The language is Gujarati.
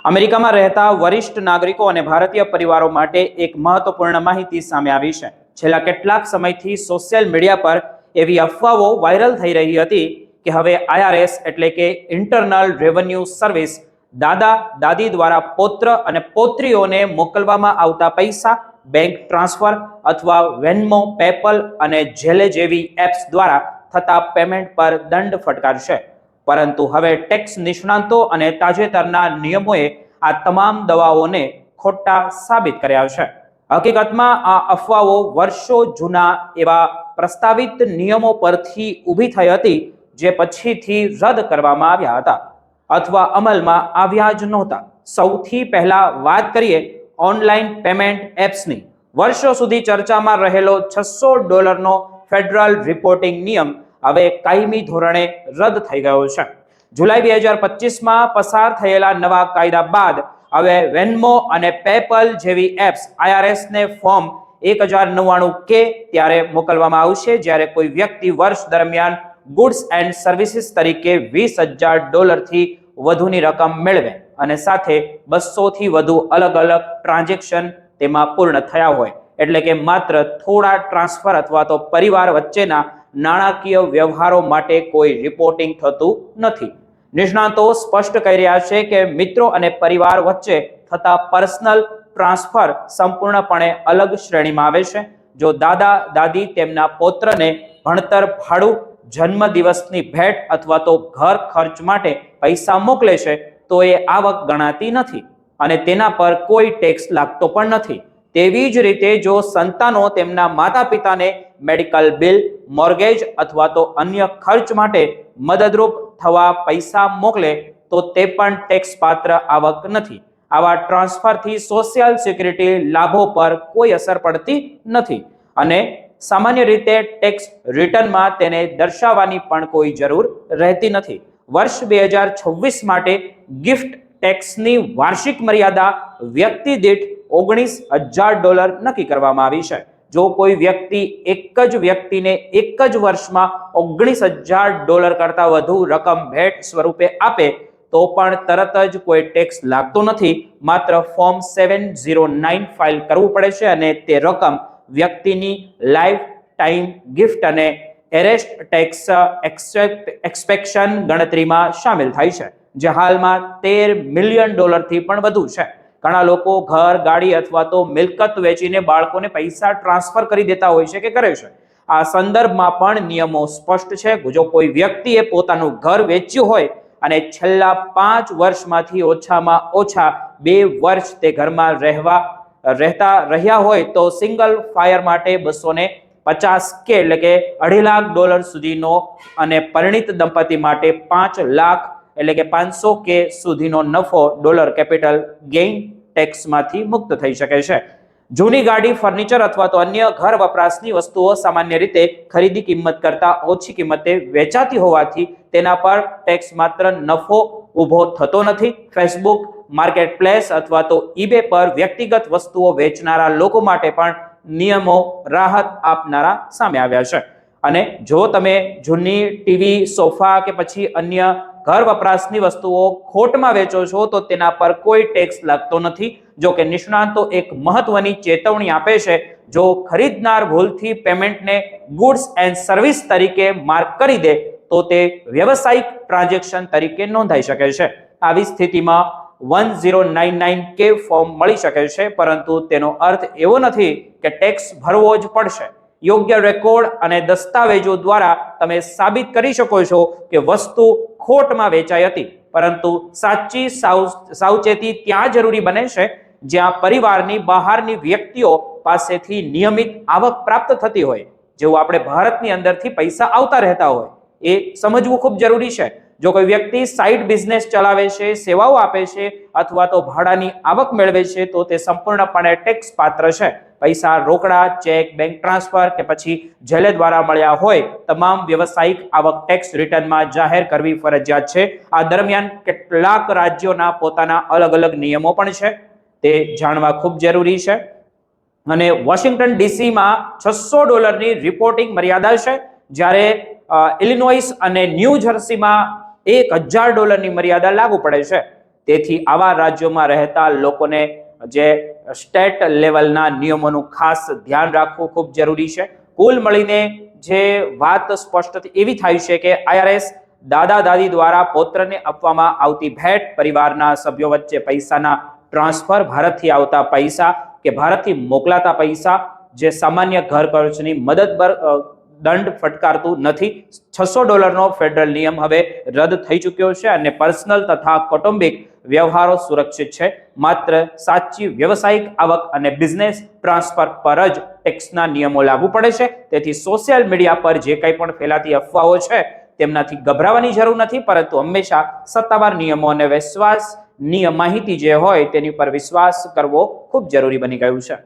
અમેરિકામાં રહેતા વરિષ્ઠ નાગરિકો અને ભારતીય પરિવારો માટે એક મહત્વપૂર્ણ માહિતી સામે આવી છે. છેલ્લા કેટલાક સમયથી સોશિયલ મીડિયા પર એવી અફવાઓ વાયરલ થઈ રહી હતી કે હવે IRS એટલે કે ઇન્ટરનલ રેવન્યુ સર્વિસ દાદા દાદી દ્વારા પૌત્ર અને પૌત્રીઓને મોકલવામાં આવતા પૈસા બેંક ટ્રાન્સફર અથવા વેન્મો, પેપલ અને ઝેલે જેવી એપ્સ દ્વારા થતા પેમેન્ટ પર દંડ ફટકારશે. પરંતુ હવે ટેક્સ નિષ્ણાંતો અને તાજેતરના નિયમોએ આ તમામ દવાઓને ખોટા સાબિત કર્યા છે. હકીકતમાં આ અફવાઓ વર્ષો જૂના એવા પ્રસ્તાવિત નિયમો પરથી ઊભી થઈ હતી જે પછીથી રદ કરવામાં આવ્યા હતા અથવા અમલમાં આવ્યા જ નહોતા. સૌથી પહેલા વાત કરીએ ઓનલાઈન પેમેન્ટ એપ્સની. વર્ષો સુધી ચર્ચામાં રહેલો $600 ફેડરલ રિપોર્ટિંગ નિયમ હવે કાયમી ધોરણે રદ થઈ ગયો છે. જુલાઈ 2025માં પસાર થયેલા નવા કાયદા બાદ હવે વેન્મો અને પેપલ જેવી એપ્સ IRS ને ફોર્મ 1099 ત્યારે મોકલવામાં આવશે જ્યારે કોઈ વ્યક્તિ વર્ષ દરમિયાન ગુડ્સ એન્ડ સર્વિસીસ તરીકે $20,000 થી વધુની રકમ મેળવે અને સાથે 200 થી વધુ અલગ અલગ ટ્રાન્ઝેક્શન તેમાં પૂર્ણ થયા હોય. એટલે કે માત્ર થોડા ટ્રાન્સફર અથવા તો પરિવાર વચ્ચેના નાણાકીય વ્યવહારો માટે કોઈ રિપોર્ટિંગ થતું નથી. નિષ્ણાતો સ્પષ્ટ કહી રહ્યા છે કે મિત્રો અને પરિવાર વચ્ચે થતા પર્સનલ ટ્રાન્સફર સંપૂર્ણપણે અલગ શ્રેણીમાં આવે છે. જો દાદા દાદી તેમના પૌત્રને ભણતર, ભાડું, જન્મદિવસની ભેટ અથવા તો ઘર ખર્ચ માટે પૈસા મોકલે છે તો એ આવક ગણાતી નથી અને તેના પર કોઈ ટેક્સ લાગતો પણ નથી. તેવી જ રીતે જો સંતાનો તેમના માતા પિતાને મેડિકલ બિલ, મોર્ગેજ અથવા તો અન્ય ખર્ચ માટે મદદરૂપ થવા પૈસા મોકલે તો તે પણ ટેક્સ પાત્ર આવક નથી. આવા ટ્રાન્સફરથી સોશિયલ સિક્યુરિટી લાભો પર કોઈ અસર પડતી નથી અને સામાન્ય રીતે ટેક્સ રિટર્નમાં તેને દર્શાવવાની પણ કોઈ જરૂર રહેતી નથી. વર્ષ 2026 માટે ગિફ્ટ ટેક્સની વાર્ષિક મર્યાદા વ્યક્તિ દીઠ $19,000 નક્કી કરવામાં આવી છે. જો કોઈ વ્યક્તિ એક જ વ્યક્તિને એક જ વર્ષમાં $19,000 કરતા વધુ રકમ ભેટ સ્વરૂપે આપે તો પણ તરત જ કોઈ ટેક્સ લાગતો નથી. માત્ર ફોર્મ 709 ફાઇલ કરવું પડે છે અને તે રકમ વ્યક્તિની લાઈફ ટાઈમ ગિફ્ટ અને એરેસ્ટ ટેક્સ એક્સપેક્શન ગણતરીમાં સામેલ થાય છે, જે હાલમાં $13 મિલિયન થી પણ વધુ છે. ઘણા લોકો ઘર, ગાડી અથવા તો મિલકત વેચીને બાળકોને પૈસા ટ્રાન્સફર કરી દેતા હોય છે કે કરે છે. આ સંદર્ભમાં પણ નિયમો સ્પષ્ટ છે. જો કોઈ વ્યક્તિએ પોતાનું ઘર વેચ્યું હોય અને છેલ્લા 5 વર્ષમાંથી ઓછામાં ઓછા 2 વર્ષ તે ઘરમાં રહ્યા હોય તો સિંગલ ફાયર માટે $250,000 એટલે કે $2.5 લાખ સુધીનો અને પરિણીત દંપતી માટે $5 લાખ એટલે કે $500,000 સુધીનો નફો કેપિટલ ગેઇન ટેક્સમાંથી મુક્ત થઈ શકે છે. જૂની ગાડી, ફર્નિચર અથવા તો અન્ય ઘર વપરાશની વસ્તુઓ સામાન્ય રીતે ખરીદી કિંમત કરતા ઓછી કિંમતે વેચાતી હોવાથી તેના પર ટેક્સ માત્ર નફો ઊભો થતો નથી. ફેસબુક માર્કેટપ્લેસ અથવા તો eBay પર વ્યક્તિગત વસ્તુઓ વેચનારા લોકો માટે પણ નિયમો રાહત આપનારા સામે આવ્યા છે. અને જો તમે જૂની ટીવી, સોફા કે પછી અન્ય ઘર વપરાશની વસ્તુઓ ખોટમાં વેચો છો તો તેના પર કોઈ ટેક્સ લાગતો નથી. જો કે નિષ્ણાંતો એક મહત્વની ચેતવણી આપે છે. જો ખરીદનાર ભૂલથી પેમેન્ટને ગુડ્સ એન્ડ સર્વિસ તરીકે માર્ક કરી દે તો તે વ્યવસાયિક ટ્રાન્ઝેક્શન તરીકે નોંધાઈ શકે છે. આવી સ્થિતિમાં 1099 ફોર્મ મળી શકે છે, પરંતુ તેનો અર્થ એવો નથી કે ટેક્સ ભરવો જ પડશે. યોગ્ય રેકોર્ડ અને દસ્તાવેજો દ્વારા તમે સાબિત કરી શકો છો કે વસ્તુ ખોટમાં વેચાઈ હતી, પરંતુ સાચી સાવચેતી ત્યાં જરૂરી બને છે જ્યાં પરિવારની બહારની વ્યક્તિઓ પાસેથી નિયમિત આવક પ્રાપ્ત થતી હોય. જેવું આપણે ભારતની અંદરથી પૈસા આવતા રહેતા હોય એ સમજવું ખૂબ જરૂરી છે. જો કોઈ વ્યક્તિ સાઇડ બિઝનેસ ચલાવે છે, સેવાઓ આપે છે અથવા તો ભાડાની આવક મેળવે છે તો તે સંપૂર્ણપણે ટેક્સ પાત્ર છે. પૈસા રોકડા, ચેક, બેંક ટ્રાન્સફર કે પછી ઝેલે દ્વારા મળ્યા હોય તમામ વ્યવસાયિક આવક ટેક્સ રિટર્નમાં જાહેર કરવી ફરજિયાત છે. આ દરમિયાન કેટલાક રાજ્યોના પોતાના અલગ અલગ નિયમો પણ છે, તે જાણવા ખૂબ જરૂરી છે. અને વોશિંગ્ટન ડીસીમાં $600 રિપોર્ટિંગ મર્યાદા છે, જ્યારે ઇલિનોઇસ અને ન્યૂ જર્સીમાં $1,000 મર્યાદા લાગુ પડે છે. તેથી આવા રાજ્યોમાં રહેતા લોકોને જે સ્ટેટ લેવલના નિયમોનું ખાસ ધ્યાન રાખવું ખૂબ જરૂરી છે. કુલ મળીને જે વાત સ્પષ્ટ એવી થાય છે કે IRS દાદા દાદી દ્વારા પૌત્રને આપવામાં આવતી ભેટ, પરિવારના સભ્યો વચ્ચે પૈસાના ટ્રાન્સફર, ભારતથી આવતા પૈસા કે ભારતથી મોકલાતા પૈસા જે સામાન્ય ઘર ખર્ચની મદદ પર દંડ ફટકારતું નથી. $600નો ફેડરલ નિયમ હવે રદ થઈ ચૂક્યો છે અને પર્સનલ તથા કૌટુંબિક વ્યવહારો સુરક્ષિત છે. માત્ર સાચી વ્યવસાયિક આવક અને બિઝનેસ ટ્રાન્સફર પર જ ટેક્સના નિયમો લાગુ પડે છે. તેથી સોશિયલ મીડિયા પર જે કંઈ પણ ફેલાતી અફવાઓ છે તેમનાથી ગભરાવાની જરૂર નથી, પરંતુ હંમેશા સત્તાવાર નિયમો અને વિશ્વાસનીય માહિતી જે હોય તેની પર વિશ્વાસ કરવો ખૂબ જરૂરી બની ગયું છે.